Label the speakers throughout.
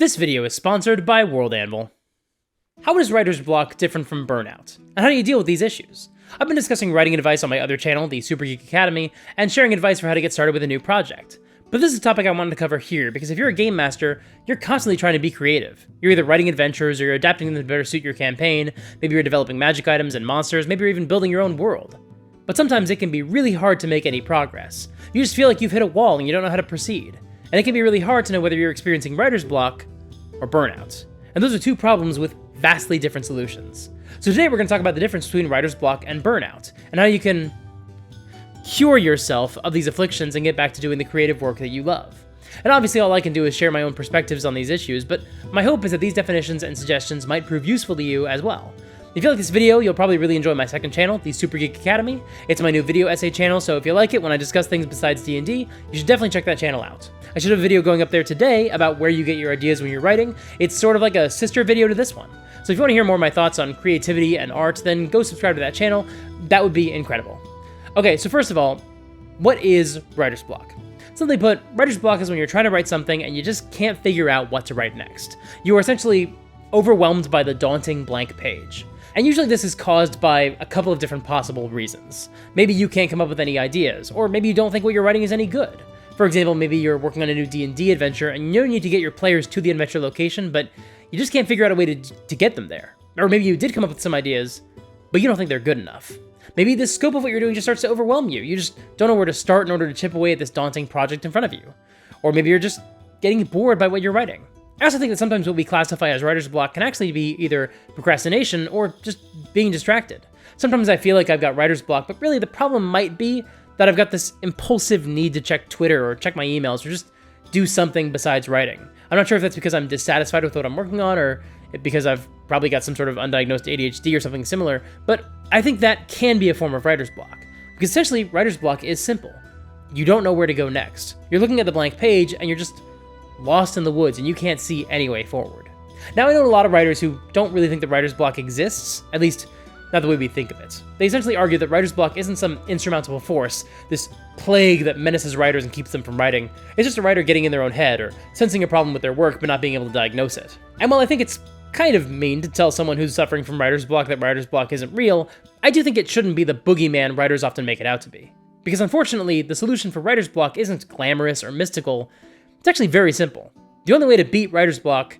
Speaker 1: This video is sponsored by World Anvil. How is writer's block different from burnout? And how do you deal with these issues? I've been discussing writing advice on my other channel, the Super Geek Academy, and sharing advice for how to get started with a new project. But this is a topic I wanted to cover here, because if you're a game master, you're constantly trying to be creative. You're either writing adventures, or you're adapting them to better suit your campaign, maybe you're developing magic items and monsters, maybe you're even building your own world. But sometimes it can be really hard to make any progress. You just feel like you've hit a wall and you don't know how to proceed. And it can be really hard to know whether you're experiencing writer's block or burnout. And those are two problems with vastly different solutions. So today we're going to talk about the difference between writer's block and burnout, and how you can cure yourself of these afflictions and get back to doing the creative work that you love. And obviously all I can do is share my own perspectives on these issues, but my hope is that these definitions and suggestions might prove useful to you as well. If you like this video, you'll probably really enjoy my second channel, the Super Geek Academy. It's my new video essay channel, so if you like it when I discuss things besides D&D, you should definitely check that channel out. I should have a video going up there today about where you get your ideas when you're writing. It's sort of like a sister video to this one. So if you want to hear more of my thoughts on creativity and art, then go subscribe to that channel. That would be incredible. Okay, so first of all, what is writer's block? Simply put, writer's block is when you're trying to write something and you just can't figure out what to write next. You are essentially overwhelmed by the daunting blank page. And usually this is caused by a couple of different possible reasons. Maybe you can't come up with any ideas, or maybe you don't think what you're writing is any good. For example, maybe you're working on a new D&D adventure and you know you need to get your players to the adventure location, but you just can't figure out a way to get them there. Or maybe you did come up with some ideas, but you don't think they're good enough. Maybe the scope of what you're doing just starts to overwhelm you. You just don't know where to start in order to chip away at this daunting project in front of you. Or maybe you're just getting bored by what you're writing. I also think that sometimes what we classify as writer's block can actually be either procrastination or just being distracted. Sometimes I feel like I've got writer's block, but really the problem might be that I've got this impulsive need to check Twitter or check my emails or just do something besides writing. I'm not sure if that's because I'm dissatisfied with what I'm working on or because I've probably got some sort of undiagnosed ADHD or something similar, but I think that can be a form of writer's block. Because essentially, writer's block is simple. You don't know where to go next. You're looking at the blank page and you're just lost in the woods and you can't see any way forward. Now, I know a lot of writers who don't really think that writer's block exists, at least not the way we think of it. They essentially argue that writer's block isn't some insurmountable force, this plague that menaces writers and keeps them from writing. It's just a writer getting in their own head or sensing a problem with their work but not being able to diagnose it. And while I think it's kind of mean to tell someone who's suffering from writer's block that writer's block isn't real, I do think it shouldn't be the boogeyman writers often make it out to be. Because unfortunately, the solution for writer's block isn't glamorous or mystical. It's actually very simple. The only way to beat writer's block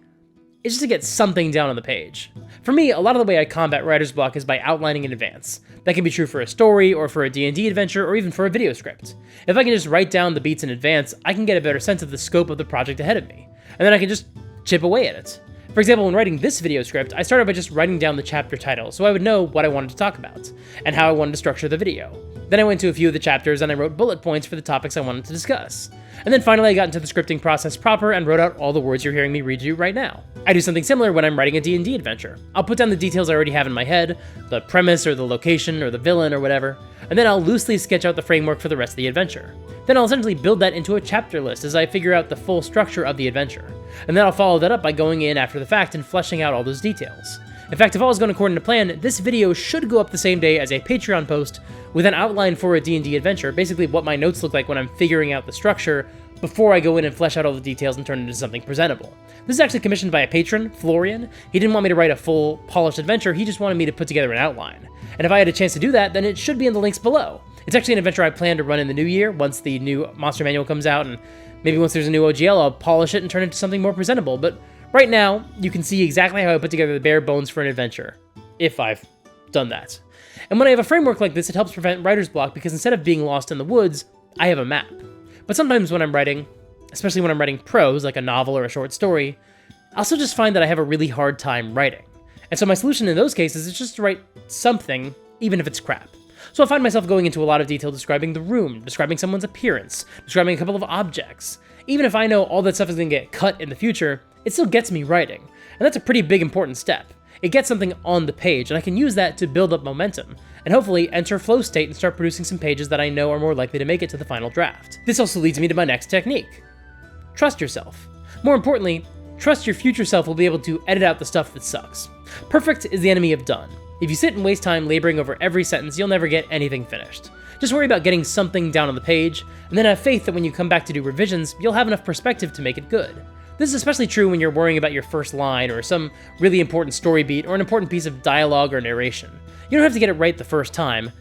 Speaker 1: is just to get something down on the page. For me, a lot of the way I combat writer's block is by outlining in advance. That can be true for a story, or for a D&D adventure, or even for a video script. If I can just write down the beats in advance, I can get a better sense of the scope of the project ahead of me, and then I can just chip away at it. For example, when writing this video script, I started by just writing down the chapter title, so I would know what I wanted to talk about, and how I wanted to structure the video. Then I went to a few of the chapters and I wrote bullet points for the topics I wanted to discuss. And then finally I got into the scripting process proper and wrote out all the words you're hearing me read you right now. I do something similar when I'm writing a D&D adventure. I'll put down the details I already have in my head, the premise or the location or the villain or whatever, and then I'll loosely sketch out the framework for the rest of the adventure. Then I'll essentially build that into a chapter list as I figure out the full structure of the adventure. And then I'll follow that up by going in after the fact and fleshing out all those details. In fact, if all is going according to plan, this video should go up the same day as a Patreon post with an outline for a D&D adventure, basically what my notes look like when I'm figuring out the structure before I go in and flesh out all the details and turn it into something presentable. This is actually commissioned by a patron, Florian. He didn't want me to write a full, polished adventure, he just wanted me to put together an outline. And if I had a chance to do that, then it should be in the links below. It's actually an adventure I plan to run in the new year, once the new monster manual comes out, and maybe once there's a new OGL, I'll polish it and turn it into something more presentable, but right now, you can see exactly how I put together the bare bones for an adventure, if I've done that. And when I have a framework like this, it helps prevent writer's block because instead of being lost in the woods, I have a map. But sometimes when I'm writing, especially when I'm writing prose, like a novel or a short story, I also just find that I have a really hard time writing. And so my solution in those cases is just to write something, even if it's crap. So I find myself going into a lot of detail describing the room, describing someone's appearance, describing a couple of objects. Even if I know all that stuff is going to get cut in the future, it still gets me writing. And that's a pretty big important step. It gets something on the page, and I can use that to build up momentum, and hopefully enter flow state and start producing some pages that I know are more likely to make it to the final draft. This also leads me to my next technique. Trust yourself. More importantly, trust your future self will be able to edit out the stuff that sucks. Perfect is the enemy of done. If you sit and waste time laboring over every sentence, you'll never get anything finished. Just worry about getting something down on the page, and then have faith that when you come back to do revisions, you'll have enough perspective to make it good. This is especially true when you're worrying about your first line or some really important story beat or an important piece of dialogue or narration. You don't have to get it right the first time.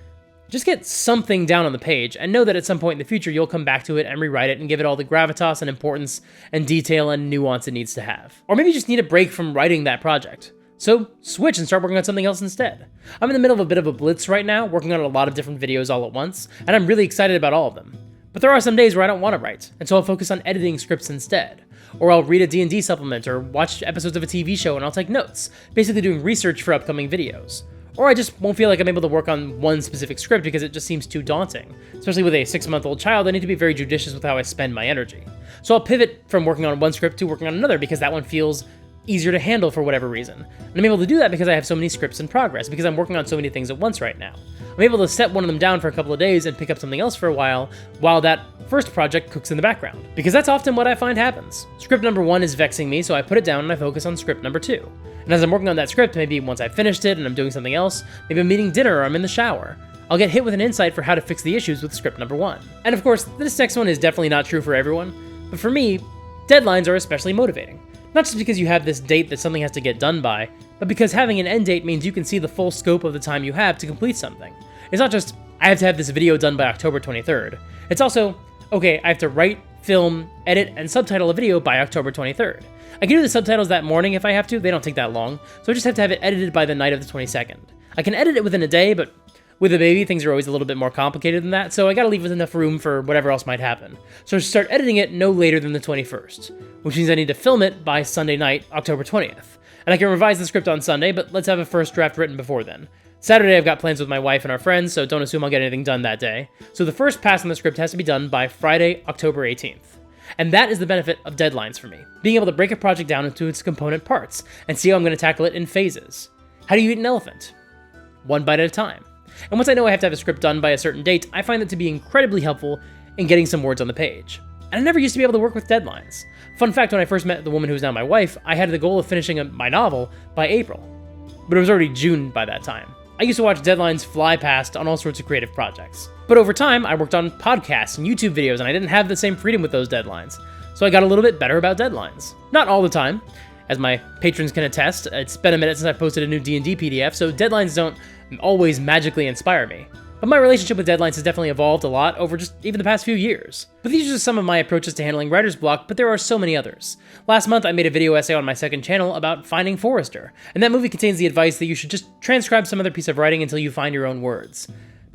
Speaker 1: Just get something down on the page and know that at some point in the future you'll come back to it and rewrite it and give it all the gravitas and importance and detail and nuance it needs to have. Or maybe you just need a break from writing that project. So switch and start working on something else instead. I'm in the middle of a bit of a blitz right now, working on a lot of different videos all at once, and I'm really excited about all of them. But there are some days where I don't want to write, and so I'll focus on editing scripts instead. Or I'll read a D&D supplement or watch episodes of a TV show and I'll take notes, basically doing research for upcoming videos. Or I just won't feel like I'm able to work on one specific script because it just seems too daunting. Especially with a 6-month-old child, I need to be very judicious with how I spend my energy. So I'll pivot from working on one script to working on another because that one feels easier to handle for whatever reason. And I'm able to do that because I have so many scripts in progress, because I'm working on so many things at once right now. I'm able to set one of them down for a couple of days and pick up something else for a while that first project cooks in the background. Because that's often what I find happens. Script number 1 is vexing me, so I put it down and I focus on script number 2. And as I'm working on that script, maybe once I've finished it and I'm doing something else, maybe I'm eating dinner or I'm in the shower, I'll get hit with an insight for how to fix the issues with script number 1. And of course, this next one is definitely not true for everyone, but for me, deadlines are especially motivating. Not just because you have this date that something has to get done by, but because having an end date means you can see the full scope of the time you have to complete something. It's not just, I have to have this video done by October 23rd. It's also, okay, I have to write, film, edit, and subtitle a video by October 23rd. I can do the subtitles that morning if I have to, they don't take that long, so I just have to have it edited by the night of the 22nd. I can edit it within a day, but with a baby, things are always a little bit more complicated than that, so I gotta leave enough room for whatever else might happen. So I start editing it no later than the 21st, which means I need to film it by Sunday night, October 20th. And I can revise the script on Sunday, but let's have a first draft written before then. Saturday I've got plans with my wife and our friends, so don't assume I'll get anything done that day. So the first pass on the script has to be done by Friday, October 18th. And that is the benefit of deadlines for me, being able to break a project down into its component parts and see how I'm going to tackle it in phases. How do you eat an elephant? One bite at a time. And once I know I have to have a script done by a certain date, I find that to be incredibly helpful in getting some words on the page. And I never used to be able to work with deadlines. Fun fact, when I first met the woman who's now my wife, I had the goal of finishing my novel by April. But it was already June by that time. I used to watch deadlines fly past on all sorts of creative projects. But over time, I worked on podcasts and YouTube videos, and I didn't have the same freedom with those deadlines. So I got a little bit better about deadlines. Not all the time. As my patrons can attest, it's been a minute since I posted a new D&D PDF, so deadlines don't always magically inspire me. But my relationship with deadlines has definitely evolved a lot over just even the past few years. But these are just some of my approaches to handling writer's block, but there are so many others. Last month, I made a video essay on my second channel about Finding Forrester, and that movie contains the advice that you should just transcribe some other piece of writing until you find your own words.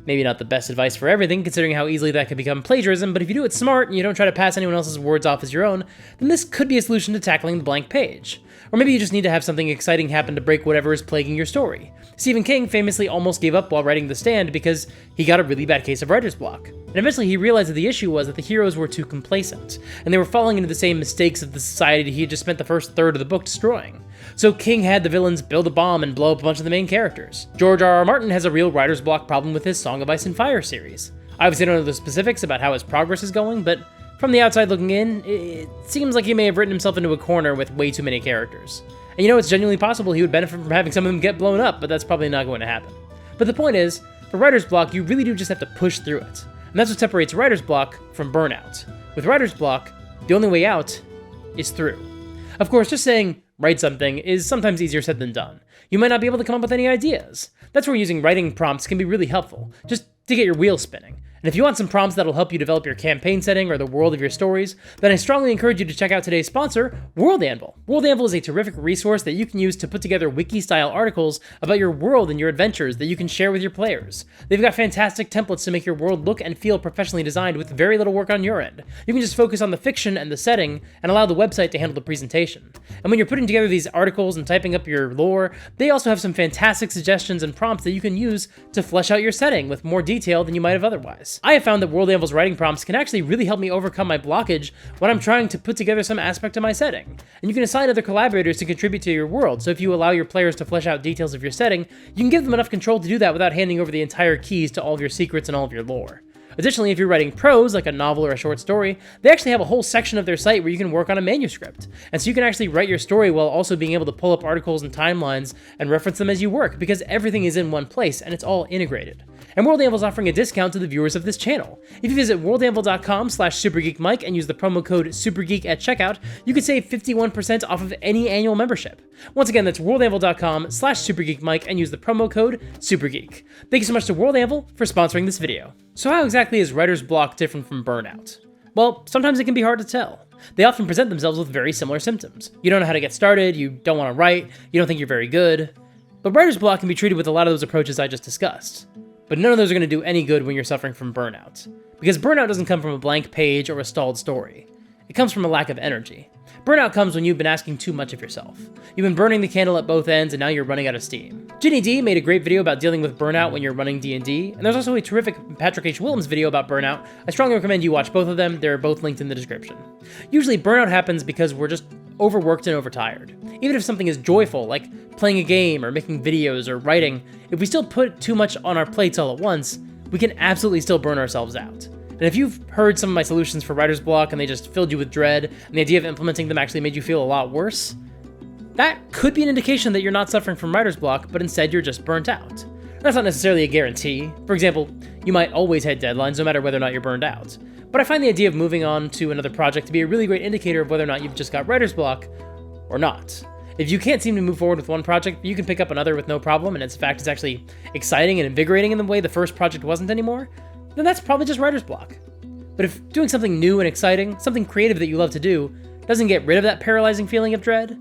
Speaker 1: Maybe not the best advice for everything, considering how easily that could become plagiarism, but if you do it smart and you don't try to pass anyone else's words off as your own, then this could be a solution to tackling the blank page. Or maybe you just need to have something exciting happen to break whatever is plaguing your story. Stephen King famously almost gave up while writing The Stand because he got a really bad case of writer's block. And eventually he realized that the issue was that the heroes were too complacent, and they were falling into the same mistakes of the society he had just spent the first third of the book destroying. So King had the villains build a bomb and blow up a bunch of the main characters. George R.R. Martin has a real writer's block problem with his Song of Ice and Fire series. I obviously don't know the specifics about how his progress is going, but from the outside looking in, it seems like he may have written himself into a corner with way too many characters. And you know, it's genuinely possible he would benefit from having some of them get blown up, but that's probably not going to happen. But the point is, for writer's block, you really do just have to push through it. And that's what separates writer's block from burnout. With writer's block, the only way out is through. Of course, just saying, write something is sometimes easier said than done. You might not be able to come up with any ideas. That's where using writing prompts can be really helpful, just to get your wheels spinning. And if you want some prompts that'll help you develop your campaign setting or the world of your stories, then I strongly encourage you to check out today's sponsor, World Anvil. World Anvil is a terrific resource that you can use to put together wiki-style articles about your world and your adventures that you can share with your players. They've got fantastic templates to make your world look and feel professionally designed with very little work on your end. You can just focus on the fiction and the setting and allow the website to handle the presentation. And when you're putting together these articles and typing up your lore, they also have some fantastic suggestions and prompts that you can use to flesh out your setting with more detail than you might have otherwise. I have found that World Anvil's writing prompts can actually really help me overcome my blockage when I'm trying to put together some aspect of my setting. And you can assign other collaborators to contribute to your world, so if you allow your players to flesh out details of your setting, you can give them enough control to do that without handing over the entire keys to all of your secrets and all of your lore. Additionally, if you're writing prose, like a novel or a short story, they actually have a whole section of their site where you can work on a manuscript. And so you can actually write your story while also being able to pull up articles and timelines and reference them as you work, because everything is in one place and it's all integrated. And World Anvil is offering a discount to the viewers of this channel. If you visit worldanvil.com/supergeekmike and use the promo code SUPERGEEK at checkout, you can save 51% off of any annual membership. Once again, that's worldanvil.com/supergeekmike and use the promo code SUPERGEEK. Thank you so much to World Anvil for sponsoring this video. So how exactly is writer's block different from burnout? Well, sometimes it can be hard to tell. They often present themselves with very similar symptoms. You don't know how to get started, you don't want to write, you don't think you're very good. But writer's block can be treated with a lot of those approaches I just discussed. But none of those are going to do any good when you're suffering from burnout. Because burnout doesn't come from a blank page or a stalled story. It comes from a lack of energy. Burnout comes when you've been asking too much of yourself. You've been burning the candle at both ends and now you're running out of steam. Ginny D made a great video about dealing with burnout when you're running D&D, and there's also a terrific Patrick H. Willems video about burnout. I strongly recommend you watch both of them, they're both linked in the description. Usually burnout happens because we're just overworked and overtired. Even if something is joyful, like playing a game or making videos or writing, if we still put too much on our plates all at once, we can absolutely still burn ourselves out. And if you've heard some of my solutions for writer's block and they just filled you with dread, and the idea of implementing them actually made you feel a lot worse, that could be an indication that you're not suffering from writer's block, but instead you're just burnt out. That's not necessarily a guarantee. For example, you might always hit deadlines no matter whether or not you're burned out. But I find the idea of moving on to another project to be a really great indicator of whether or not you've just got writer's block or not. If you can't seem to move forward with one project, you can pick up another with no problem, and in fact it's actually exciting and invigorating in the way the first project wasn't anymore, then that's probably just writer's block. But if doing something new and exciting, something creative that you love to do, doesn't get rid of that paralyzing feeling of dread,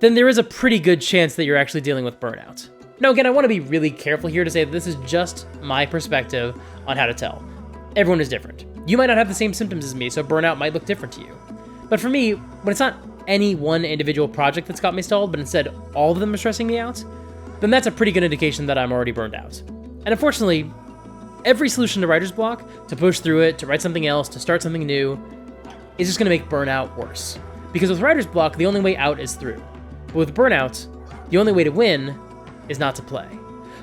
Speaker 1: then there is a pretty good chance that you're actually dealing with burnout. Now again, I want to be really careful here to say that this is just my perspective on how to tell. Everyone is different. You might not have the same symptoms as me, so burnout might look different to you. But for me, when it's not any one individual project that's got me stalled, but instead all of them are stressing me out, then that's a pretty good indication that I'm already burned out. And unfortunately, every solution to writer's block, to push through it, to write something else, to start something new, is just going to make burnout worse. Because with writer's block, the only way out is through. But with burnout, the only way to win is not to play.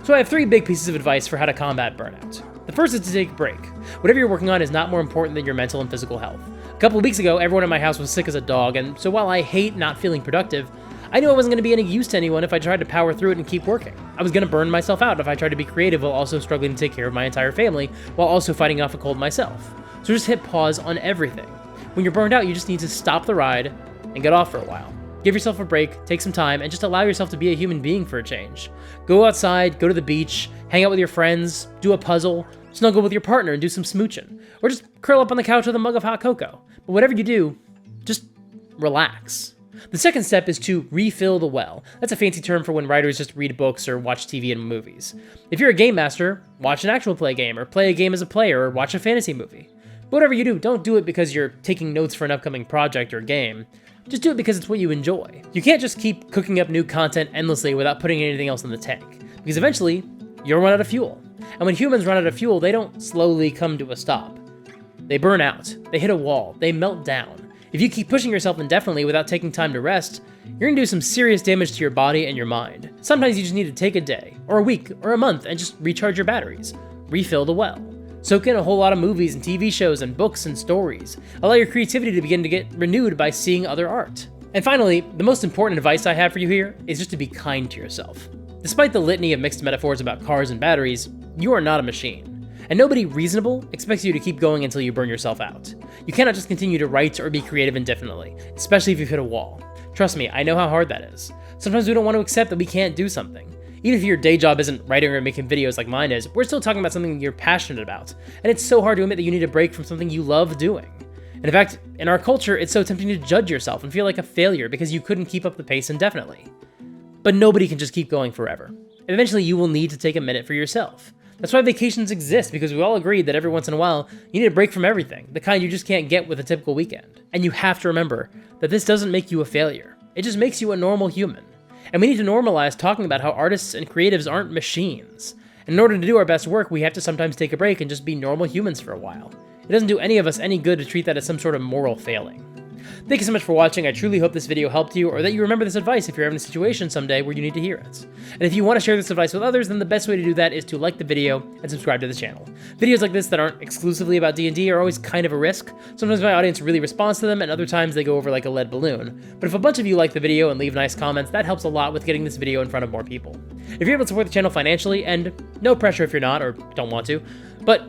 Speaker 1: So I have 3 big pieces of advice for how to combat burnout. The first is to take a break. Whatever you're working on is not more important than your mental and physical health. A couple of weeks ago, everyone in my house was sick as a dog, and so while I hate not feeling productive, I knew I wasn't going to be any use to anyone if I tried to power through it and keep working. I was going to burn myself out if I tried to be creative while also struggling to take care of my entire family, while also fighting off a cold myself. So just hit pause on everything. When you're burned out, you just need to stop the ride and get off for a while. Give yourself a break, take some time, and just allow yourself to be a human being for a change. Go outside, go to the beach, hang out with your friends, do a puzzle, snuggle with your partner and do some smooching, or just curl up on the couch with a mug of hot cocoa. But whatever you do, just relax. The second step is to refill the well. That's a fancy term for when writers just read books or watch TV and movies. If you're a game master, watch an actual play game, or play a game as a player, or watch a fantasy movie. But whatever you do, don't do it because you're taking notes for an upcoming project or game. Just do it because it's what you enjoy. You can't just keep cooking up new content endlessly without putting anything else in the tank, because eventually, you'll run out of fuel. And when humans run out of fuel, they don't slowly come to a stop. They burn out, they hit a wall, they melt down. If you keep pushing yourself indefinitely without taking time to rest, you're gonna do some serious damage to your body and your mind. Sometimes you just need to take a day, or a week, or a month and just recharge your batteries. Refill the well. Soak in a whole lot of movies and TV shows and books and stories. Allow your creativity to begin to get renewed by seeing other art. And finally, the most important advice I have for you here is just to be kind to yourself. Despite the litany of mixed metaphors about cars and batteries, you are not a machine. And nobody reasonable expects you to keep going until you burn yourself out. You cannot just continue to write or be creative indefinitely, especially if you've hit a wall. Trust me, I know how hard that is. Sometimes we don't want to accept that we can't do something. Even if your day job isn't writing or making videos like mine is, we're still talking about something you're passionate about. And it's so hard to admit that you need a break from something you love doing. And in fact, in our culture, it's so tempting to judge yourself and feel like a failure because you couldn't keep up the pace indefinitely. But nobody can just keep going forever. Eventually, you will need to take a minute for yourself. That's why vacations exist, because we all agreed that every once in a while, you need a break from everything, the kind you just can't get with a typical weekend. And you have to remember that this doesn't make you a failure. It just makes you a normal human. And we need to normalize talking about how artists and creatives aren't machines. And in order to do our best work, we have to sometimes take a break and just be normal humans for a while. It doesn't do any of us any good to treat that as some sort of moral failing. Thank you so much for watching. I truly hope this video helped you, or that you remember this advice if you're having a situation someday where you need to hear it. And if you want to share this advice with others, then the best way to do that is to like the video and subscribe to the channel. Videos like this that aren't exclusively about D&D are always kind of a risk. Sometimes my audience really responds to them, and other times they go over like a lead balloon. But if a bunch of you like the video and leave nice comments, that helps a lot with getting this video in front of more people. If you're able to support the channel financially, and no pressure if you're not or don't want to, but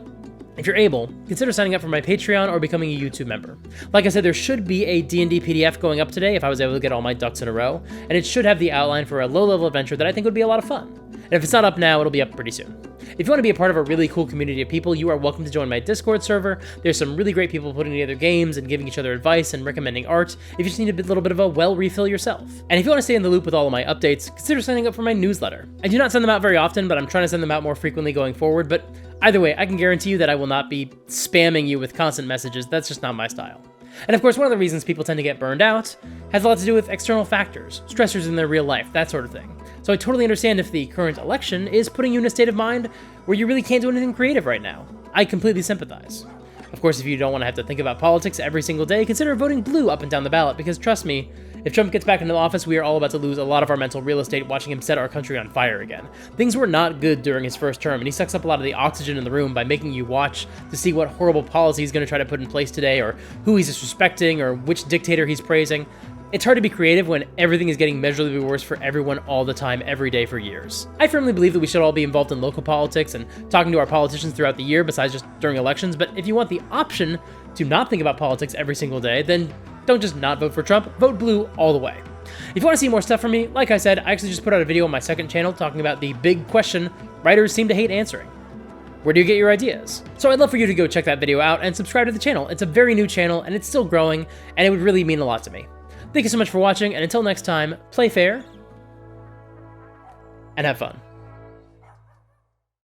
Speaker 1: if you're able, consider signing up for my Patreon or becoming a YouTube member. Like I said, there should be a D&D PDF going up today if I was able to get all my ducks in a row, and it should have the outline for a low-level adventure that I think would be a lot of fun. And if it's not up now, it'll be up pretty soon. If you want to be a part of a really cool community of people, you are welcome to join my Discord server. There's some really great people putting together games and giving each other advice and recommending art if you just need a little bit of a well refill yourself. And if you want to stay in the loop with all of my updates, consider signing up for my newsletter. I do not send them out very often, but I'm trying to send them out more frequently going forward, but either way, I can guarantee you that I will not be spamming you with constant messages. That's just not my style. And of course, one of the reasons people tend to get burned out has a lot to do with external factors, stressors in their real life, that sort of thing. So I totally understand if the current election is putting you in a state of mind where you really can't do anything creative right now. I completely sympathize. Of course, if you don't want to have to think about politics every single day, consider voting blue up and down the ballot, because trust me, if Trump gets back into office, we are all about to lose a lot of our mental real estate watching him set our country on fire again. Things were not good during his first term, and he sucks up a lot of the oxygen in the room by making you watch to see what horrible policy he's going to try to put in place today, or who he's disrespecting, or which dictator he's praising. It's hard to be creative when everything is getting measurably worse for everyone all the time, every day for years. I firmly believe that we should all be involved in local politics and talking to our politicians throughout the year besides just during elections, but if you want the option to not think about politics every single day, then don't just not vote for Trump, vote blue all the way. If you want to see more stuff from me, like I said, I actually just put out a video on my second channel talking about the big question writers seem to hate answering. Where do you get your ideas? So I'd love for you to go check that video out and subscribe to the channel. It's a very new channel and it's still growing, and it would really mean a lot to me. Thank you so much for watching, and until next time, play fair and have fun.